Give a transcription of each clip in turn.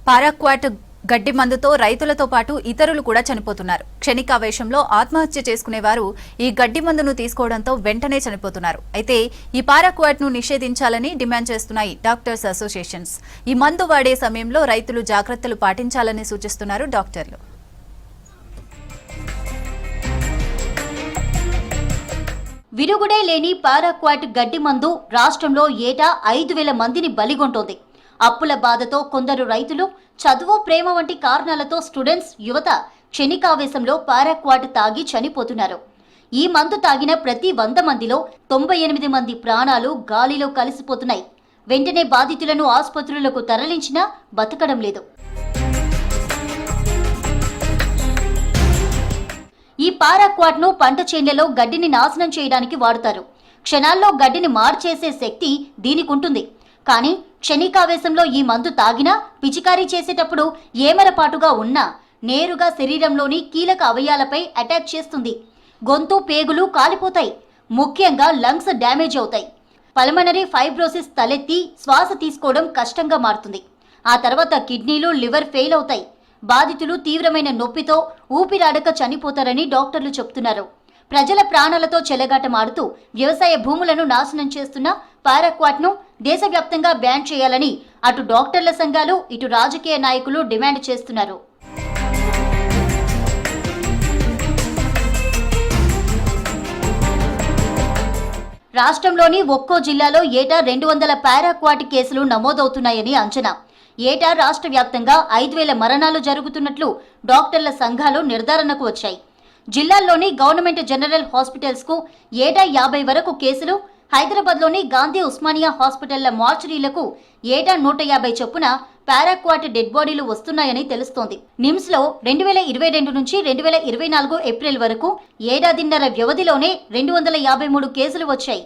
Paraquat గడ్డి మందుతో రైతులతో పాటు ఇతరులు కూడా చనిపోతున్నారు. క్షణికావేశంలో ఆత్మహత్య చేసుకునేవారు ఈ గడ్డి మందును తీసుకోవడంతో వెంటనే చనిపోతున్నారు. అయితే ఈ పారాక్వాట్ ను నిషేధించాలని డిమాండ్ చేస్తున్నాయి డాక్టర్స్ అసోసియేషన్స్. ఈ మందు వాడే సమయంలో రైతులు జాగ్రత్తలు పాటించాలని సూచిస్తున్నారు డాక్టర్లు. విరుగుడే లేని పారాక్వాట్ గడ్డి మందు రాష్ట్రంలో ఏటా 5,000 మందిని బలిగొంటోంది. అప్పుల బాధతో కొందరు రైతులు, చదువు, ప్రేమ వంటి కారణాలతో స్టూడెంట్స్, యువత క్షణికావేశంలో పారాక్వాట్ తాగి చనిపోతున్నారు. ఈ మందు తాగిన ప్రతి 100 మందిలో 98 మంది ప్రాణాలు గాలిలో కలిసిపోతున్నాయి. వెంటనే బాధితులను ఆసుపత్రులకు తరలించినా బతకడం లేదు. ఈ పారాక్వాట్ ను పంట చేన్లలో గడ్డిని నాశనం చేయడానికి వాడుతారు. క్షణాల్లో గడ్డిని మార్చేసే శక్తి దీనికుంటుంది. కానీ క్షణికావేశంలో ఈ మందు తాగినా, పిచికారీ చేసేటప్పుడు ఏమరపాటుగా ఉన్నా నేరుగా శరీరంలోని కీలక అవయాలపై అటాక్ చేస్తుంది. గొంతు, పేగులు కాలిపోతాయి. ముఖ్యంగా లంగ్స్ డ్యామేజ్ అవుతాయి. పల్మనరీ ఫైబ్రోసిస్ తలెత్తి శ్వాస తీసుకోవడం కష్టంగా మారుతుంది. ఆ తర్వాత కిడ్నీలు, లివర్ ఫెయిల్ అవుతాయి. బాధితులు తీవ్రమైన నొప్పితో ఊపిరాడక చనిపోతారని డాక్టర్లు చెబుతున్నారు. ప్రజల ప్రాణాలతో చెలగాటమాడుతూ వ్యవసాయ భూములను నాశనం చేస్తున్న పారాక్వాట్ ను దేశవ్యాప్తంగా బ్యాన్ చేయాలని అటు డాక్టర్ల సంఘాలు, ఇటు రాజకీయ నాయకులు డిమాండ్ చేస్తున్నారు. రాష్ట్రంలోని ఒక్కో జిల్లాలో ఏటా 200 పారాక్వాట్ కేసులు నమోదవుతున్నాయని అంచనా. ఏటా రాష్ట్ర వ్యాప్తంగా 5,000 మరణాలు జరుగుతున్నట్లు డాక్టర్ల సంఘాలు నిర్ధారణకు వచ్చాయి. జిల్లాల్లోని గవర్నమెంట్ జనరల్ హాస్పిటల్స్ కు ఏటా 50 వరకు కేసులు, హైదరాబాద్లోని గాంధీ ఉస్మానియా హాస్పిటళ్ల మార్చురీలకు ఏటా 150 చొప్పున పారాక్వాట్ డెడ్ బాడీలు వస్తున్నాయని తెలుస్తోంది. నిమ్స్ లో 2022 నుంచి 2024 ఏప్రిల్ వరకు ఏడాదిన్నర వ్యవధిలోనే 253 కేసులు వచ్చాయి.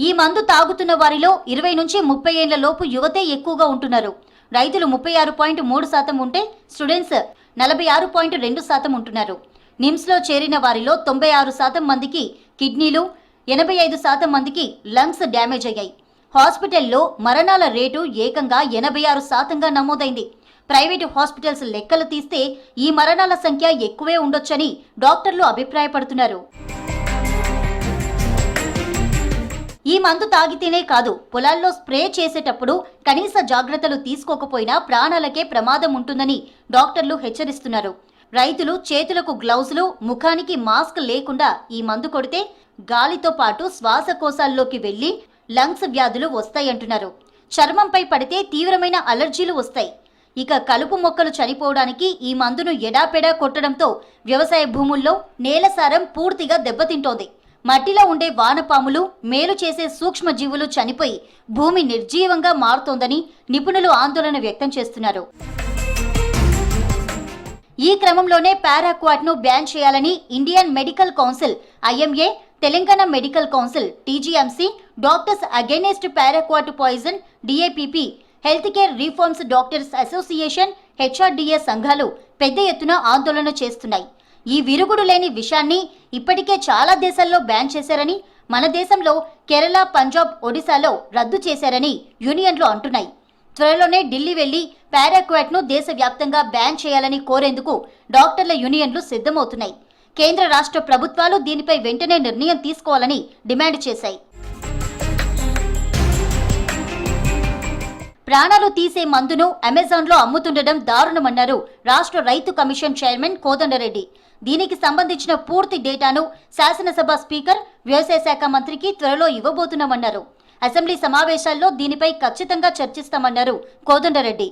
ఈ మందు తాగుతున్న వారిలో 20 నుంచి 30 ఏళ్ల లోపు యువతే ఎక్కువగా ఉంటున్నారు. రైతులు 36.3% ఉంటే స్టూడెంట్స్ 46.2% ఉంటున్నారు. నిమ్స్లో చేరిన వారిలో 96% మందికి కిడ్నీలు, 85% మందికి లంగ్స్ డ్యామేజ్ అయ్యాయి. హాస్పిటల్లో మరణాల రేటు ఏకంగా 86%గా నమోదైంది. ప్రైవేటు హాస్పిటల్స్ లెక్కలు తీస్తే ఈ మరణాల సంఖ్య ఎక్కువే ఉండొచ్చని డాక్టర్లు అభిప్రాయపడుతున్నారు. ఈ మందు తాగితేనే కాదు, పొలాల్లో స్ప్రే చేసేటప్పుడు కనీస జాగ్రత్తలు తీసుకోకపోయినా ప్రాణాలకే ప్రమాదం ఉంటుందని డాక్టర్లు హెచ్చరిస్తున్నారు. రైతులు చేతులకు గ్లౌజులు, ముఖానికి మాస్క్ లేకుండా ఈ మందు కొడితే గాలితో పాటు శ్వాసకోశాల్లోకి వెళ్లి లంగ్స్ వ్యాధులు వస్తాయంటున్నారు. చర్మంపై పడితే తీవ్రమైన అలర్జీలు వస్తాయి. ఇక కలుపు మొక్కలు చనిపోవడానికి ఈ మందును ఎడాపెడా కొట్టడంతో వ్యవసాయ భూముల్లో నేల సారం పూర్తిగా దెబ్బతింటోంది. మట్టిలో ఉండే వానపాములు, మేలు చేసే సూక్ష్మజీవులు చనిపోయి భూమి నిర్జీవంగా మారుతోందని నిపుణులు ఆందోళన వ్యక్తం చేస్తున్నారు. ఈ క్రమంలోనే పారాక్వాట్ ను బ్యాన్ చేయాలని Indian medical council, IMA, Telangana medical council, TGMC, doctors against paraquat poison, DAPP, health care reforms doctors association, HRDA సంఘాలు పెద్ద ఎత్తున ఆందోళన చేస్తున్నాయి. ఈ విరుగుడు లేని విషయాన్ని ఇప్పటికే చాలా దేశాల్లో బ్యాన్ చేశారని, మన దేశంలో కేరళ, పంజాబ్, ఒడిశాలో రద్దు చేశారని యూనియన్లు అంటున్నాయి. త్వరలోనే ఢిల్లీ వెళ్లి పారాక్వాట్ ను దేశవ్యాప్తంగా బ్యాన్ చేయాలని కోరేందుకు డాక్టర్ల యూనియన్లు సిద్ధమవుతున్నాయి. కేంద్ర, రాష్ట్ర ప్రభుత్వాలు దీనిపై వెంటనే నిర్ణయం తీసుకోవాలని డిమాండ్ చేశాయి. ప్రాణాలు తీసే మందును అమెజాన్లో అమ్ముతుండడం దారుణమన్నారు రాష్ట్ర రైతు కమిషన్ చైర్మన్ కోదండరెడ్డి. దీనికి సంబంధించిన పూర్తి డేటాను శాసనసభ స్పీకర్, వ్యవసాయ శాఖ మంత్రికి త్వరలో ఇవ్వబోతున్నామన్నారు. అసెంబ్లీ సమావేశాల్లో దీనిపై ఖచ్చితంగా చర్చిస్తామన్నారు కోదండరెడ్డి.